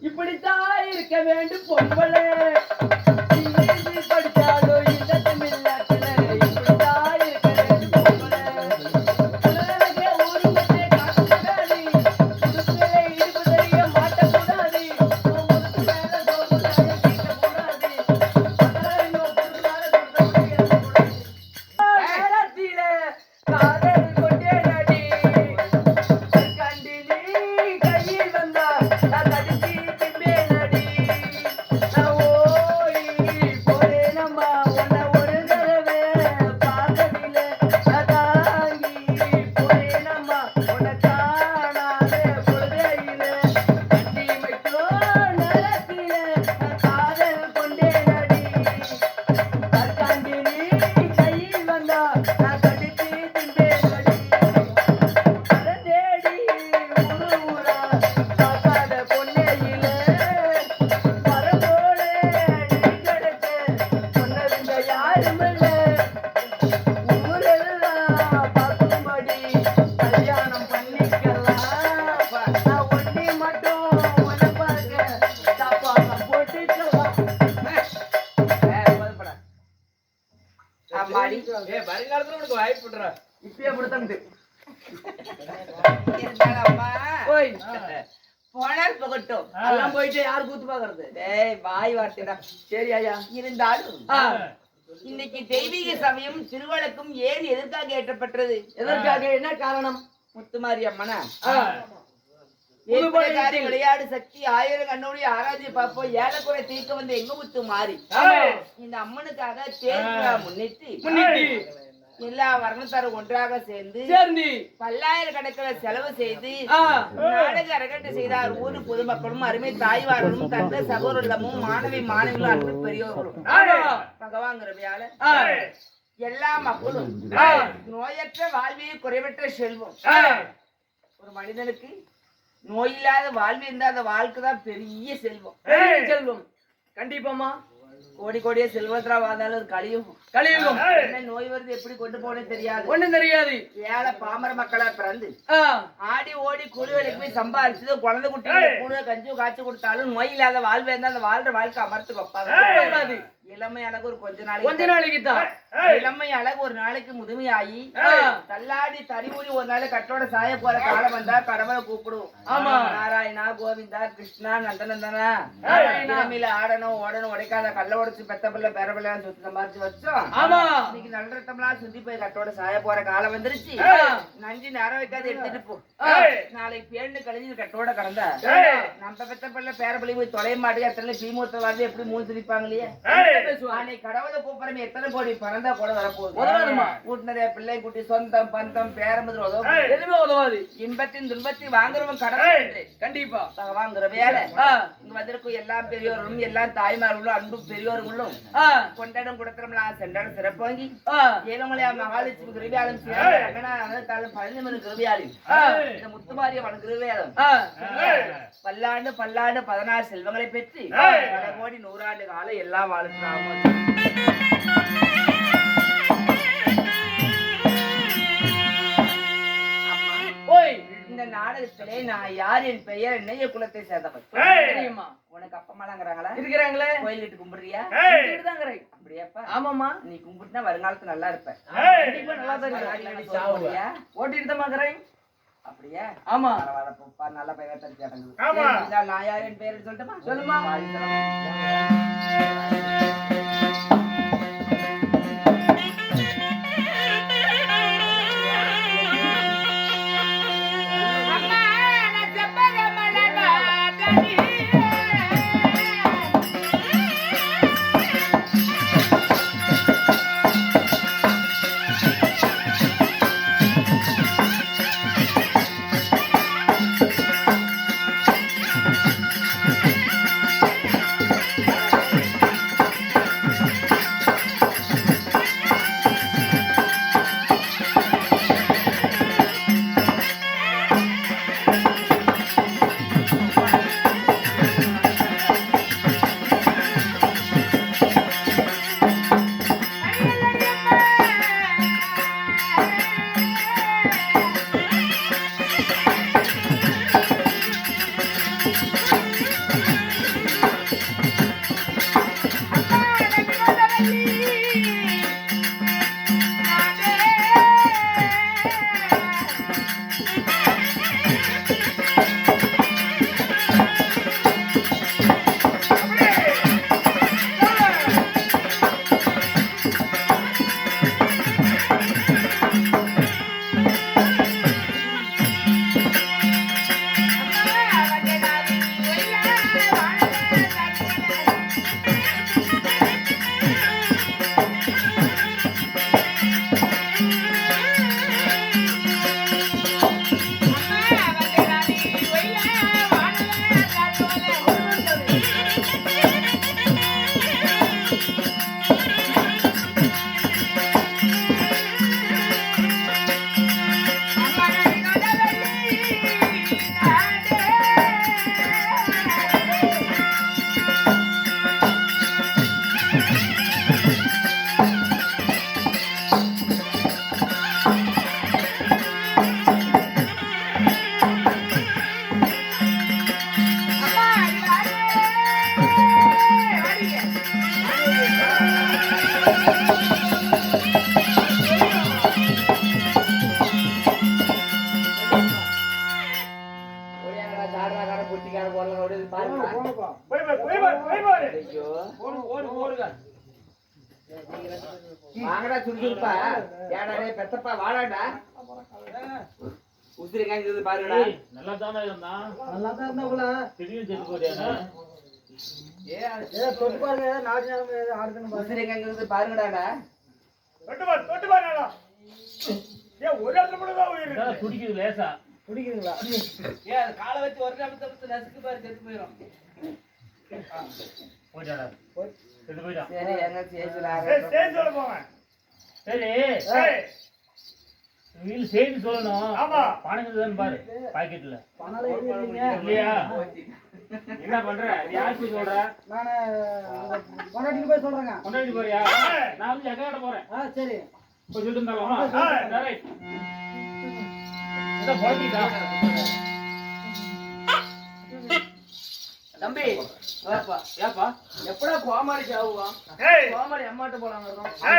இப்படித்தான் இருக்க வேண்டும் பொம்பளை வருங்காலத்துல உனக்கு வாய்ப்பு இப்பயே அப்படித்தான் போனால் போகட்டும் எல்லாம் போயிட்டு யாரு கூத்து பாக்குறது வாய் வார்த்தைடா சரி ஐயா இருந்தாலும் இன்னைக்கு தெய்வீக சமயம் திருவழக்கும் ஏன் எதற்காக ஏற்றப்பட்டது எதற்காக என்ன காரணம் முத்துமாரி அம்மனா விளையாடு சக்தி ஆயிரம் கண்ணோடி ஆராய்ச்சி பார்ப்போம் ஏழக்குறை தீர்க்க வந்து எங்க முத்து மாறி இந்த அம்மனுக்காக தேர்தலா முன்னிட்டு எல்லா வர்ணத்தாரும் ஒன்றாக சேர்ந்து பல்லாயிரக்கணக்கில் செலவு செய்து நாடக அரங்கேற்றம் செய்தார். ஊரு பொதுமக்களும் அருமை தாய்வார்களும் தந்த சகோதரமும் மாணவி மாணவிகளும் அன்பு பெரியோர்களும் பகவான்கிறவையால எல்லா மக்களும் நோயற்ற வாழ்வியை குறைவற்ற செல்வம். ஒரு மனிதனுக்கு நோயில்லாத வாழ்வு இருந்தா அந்த வாழ்க்கை தான் பெரிய செல்வம். செல்வம் கண்டிப்பாமா கோடி கோடியே செல்வத்திரா வாழ்ந்தாலும் கலியுகம் என்ன நோய் வருது எப்படி கொண்டு போனே தெரியாது ஒண்ணும் தெரியாது. ஏழை பாமர மக்களா பிறந்து ஆடி ஓடி கூலி வேலைக்கு போய் சம்பாதிச்சது குழந்தை குட்டி கூட கஞ்சி காய்ச்சி கொடுத்தாலும் நோய் இல்லாத வாழ்வு இருந்தா அந்த வாழ்ற வாழ்க்கை அமர்த்து வைப்பாங்க. இளமை அழகு ஒரு கொஞ்ச நாளைக்கு தான் இளமை அழகு ஒரு நாளைக்கு முதுமையாகி தள்ளாடி தறிமொழி ஒரு நாள் கட்டோட சாய போற காலம் வந்தா கடவுளை கூப்பிடுவோம். ஆமா நாராயணா கோவிந்தா கிருஷ்ணா நந்தநந்தனா இளமையில ஆடணும் ஓடணும் உடைக்காத கல்ல உடைச்சு பெத்த பிள்ளை பேர பிள்ளையான்னு சுத்தி சம்பாதிச்சு வச்சோம். ஆமா இன்னைக்கு நல்ல ரத்தம்லாம் சுத்தி போய் கட்டோட சாய போற காலம் வந்துருச்சு. நஞ்சு நேரம் வைக்காது எடுத்துட்டு போ நாளைக்கு பேருந்து கழிஞ்சு கட்டோட கடந்த நம்ம பெத்த பிள்ளை பேர பிள்ளை போய் தொலைய மாட்டேங்க எத்தனை பீமூத்த வாழ்ந்து எப்படி மூணு சிரிப்பாங்க இல்லையா கடவுளை கூப்பிடுற எத்தனை கோடி பறந்தா கூட வரப்போகுது. பிள்ளை குட்டி சொந்தம் பந்தம் பேரம்பது எதுவுமே உதவாது. இன்பத்தின் துன்பத்தை வாங்குறவன் கடவுள் கண்டிப்பா வாங்குற வேலை இங்க வந்திருக்கும் எல்லா பெரியோர்களும் எல்லா தாய்மார்களும் அன்பு பெரியோர்களும் கொண்டாடம் கொடுத்தோம்லாம் சென்றாலும் சிறப்பாங்கி ஏழுமலையா மகாலட்சுமி கிருவியாலும் பழனிமன் கிருவியாலும் இந்த முத்துமாரி அவன் கிருவியாலும் பல்லாண்டு பல்லாண்டு 16 செல்வங்களை பெற்று பல கோடி 100 ஆண்டு காலம் எல்லாம் வாழ்க்கை. இந்த நாடகத்திலே நான் யார் என் பெயர் நெய்ய குலத்தை சேர்ந்தவன் தெரியுமா? உனக்கு அப்பமாலாங்கிறாங்களா இருக்கிறாங்களே கோயில் கிட்ட கும்பிடுறியா? அப்படியாப்பா? ஆமாமா நீ கும்பிட்டுனா வருங்காலத்து நல்லா இருப்ப. ஓட்டிட்டு தான் பாக்குறேன் அப்படியா? ஆமா நல்ல பெயர் தெரிஞ்சாங்க. நான் யார் என் பெயர் சொல்லட்டுமா? சொல்லுமா. ஐயோ வாங்கடா சுறுசுறுப்பா ஏடா பெத்தப்பா வாடாடா உசிரிங்க பாருடா நல்லா தானே இருந்தான் நல்லா தான் இருந்தா திடீர்னு செத்து போறியானா தொட்டு பாருங்க நாடு நேரம் ஆடுதுன்னு உசிரிங்க பாருங்கடாடா தொட்டு பாருடா ஏன் ஒரு இடத்துல மட்டும் தான் உயிர் துடிக்குது லேசா குடிக்கிறீங்களா ஏன் காலை வச்சு ஒரு நிமிஷம் நசுக்கு பாரு செத்து போயிடும் போயிட்டாடா செத்து போயிட்டான் சரி எங்க ஸ்டேஜ்ல போவேன் சரி வீல் செய்தி சொல்லணும் ஆமா பணம் தான் பாரு பாக்கெட்ல பணம் இல்லையா இல்லையா என்ன பண்ற நீ யாருக்கு சொல்ற நான் கொண்டாடிட்டு போய் சொல்றேங்க கொண்டாடி போறியா நான் வந்து எங்க போறேன் சரி போய் சொல்லிட்டு இருந்தாலும் தம்பி ஏப்பா எப்படா கோமாளி சாவுவா கோமாளி அம்மாட்ட போலாங்க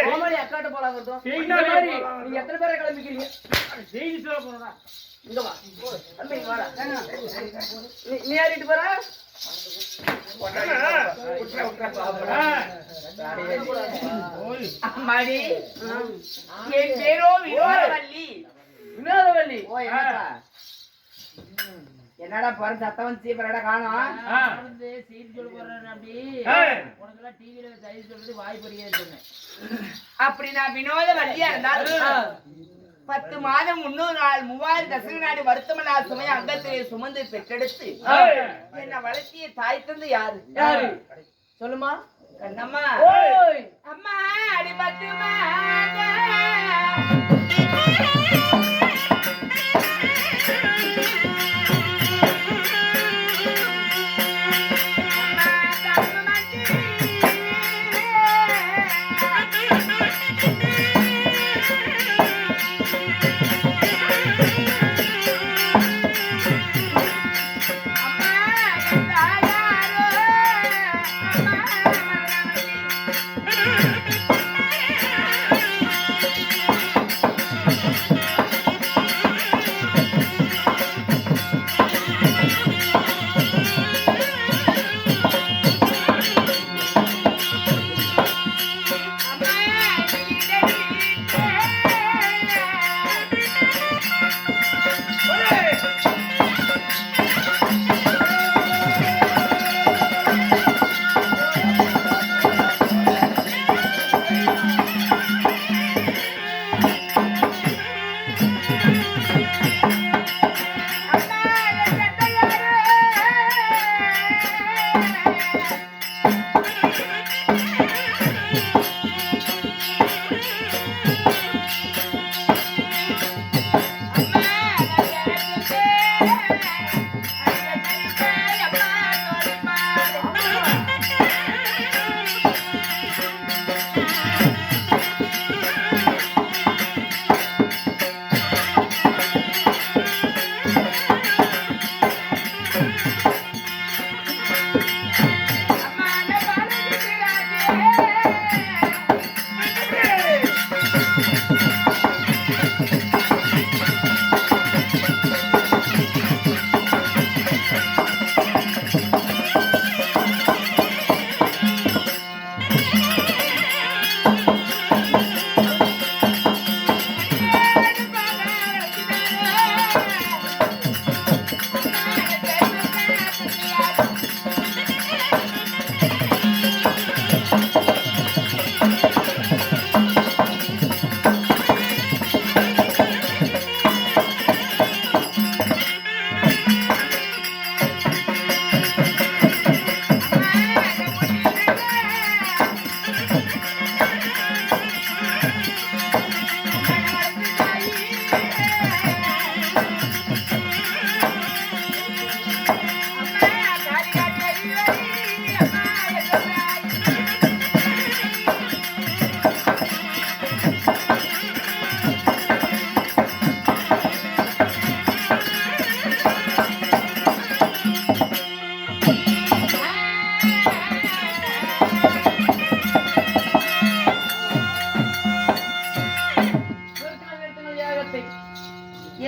கோமாளி அக்காட்ட போலாங்க நீங்க எத்தனை பேரை கிளம்பிக்கிறீங்க செய்தி சொல்ல போறா இங்க வா தம்பி இங்க வாடா நீ ஏறிட்டு போற அம்மாடி என் பேரோ வினோதவல்லி வினோதவல்லி ஓ என்னடா பாரு சத்தவன் சீப்பரடா காணோம் சீட் சொல்ல போறேன் அப்படி உனக்கெல்லாம் டிவில செய்தி சொல்றது வாய்ப்படியே சொன்னேன் அப்படி நான் வினோதவல்லியா இருந்தாலும் 10 மாதம் 300 நாள் 3000 தசக நாடு வருத்தமல்லா சுமைய அங்கத்திலே சுமந்து பெற்றெடுத்து என்ன வளர்த்திய தாய் தந்து யாரு சொல்லுமா கண்ணம்மா அம்மா அடிபட்டுமா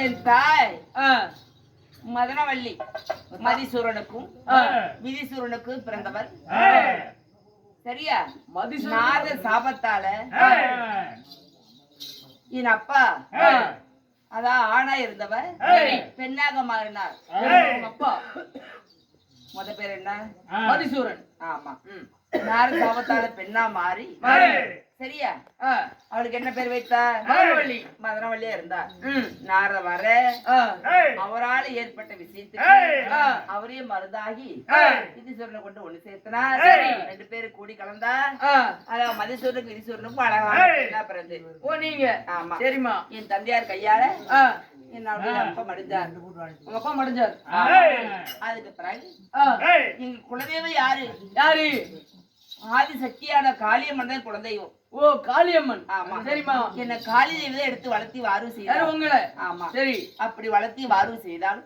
என் தாய் மதனவள்ளி மதிசூரனுக்கும் விதிசூரனுக்கும் பிறந்தவர். சரியா? நாத சாபத்தால என் அப்பா அதான் ஆணா இருந்தவர் பெண்ணாக மாறினார். அப்பா முத பேர் என்ன? மதிசூரன். ஆமா. நாத சாபத்தால பெண்ணா மாறி சரியா அவளுக்கு என்ன பேர் வைத்தார்? மதனவள்ளி. மதனவள்ளியா இருந்தார். நாரத வர அவரால் ஏற்பட்ட விஷயத்துக்கு அவரே மருந்தாகி விதிசூரனை கொண்டு ஒண்ணு சேர்த்தனார். ரெண்டு பேரும் கூடி கலந்தா அதான் மதிசூரனுக்கு விதிசூரனுக்கும் அழகான பிறந்து. ஓ நீங்க? ஆமா. சரிம்மா. என் தந்தையார் கையால என்னோட அப்பா மடிஞ்சார். உங்க அப்பா மடிஞ்சார். அதுக்கு பிறகு எங்க குலதெய்வம் யாரு? யாரு? ஆதிசக்தியான காளியம்மன் தான் குலதெய்வம். ஓ காளியம்மன். ஆமா. சரிம்மா. என்ன காளி தெய்வத்தை எடுத்து வளர்த்தி வார்வு செய்தார். உங்களை? ஆமா. சரி. அப்படி வளர்த்தி வார்வு செய்தால்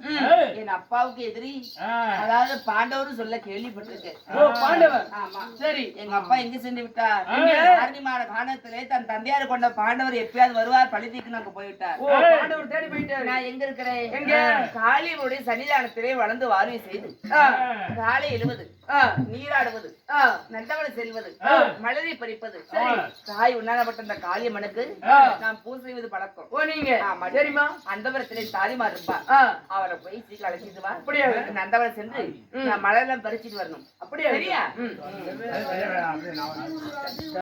என் அப்பாவுக்கு எதிரி அதாவது பாண்டவர் சொல்ல கேள்விப்பட்டிருக்கேன். ஓ பாண்டவர். ஆமா. சரி. எங்க அப்பா எங்க சென்று விட்டார்? ஆரணிமான காணத்திலே தன் தந்தையார் கொண்ட பாண்டவர் எப்பயாவது வருவார் பழிதீக்கு நாங்க போய்விட்டார். ஓ பாண்டவர் தேடி போயிட்டார். நான் எங்க இருக்கிறேன்? எங்க? காளியனுடைய சன்னிதானத்திலே வளர்ந்து வார்வு செய்து காலை எழுவது நீராடுவது நந்தவனம் செல்வது மலரை பறிப்பது காய் உண்ணாடப்பட்ட அந்த காளியம்மனுக்கு நாம் பூஜை செய்வது பழக்கம். ஓ நீங்க? ஆமா. சரிம்மா. அந்தவரத்திலே தாதிமார் இருப்பா. அவரை போய் சீக்கிரம் அழைச்சிட்டு வா. அப்படியே நந்தவனம் சென்று நான் மலரெல்லாம் பறிச்சிட்டு வரணும். அப்படியே? சரியா?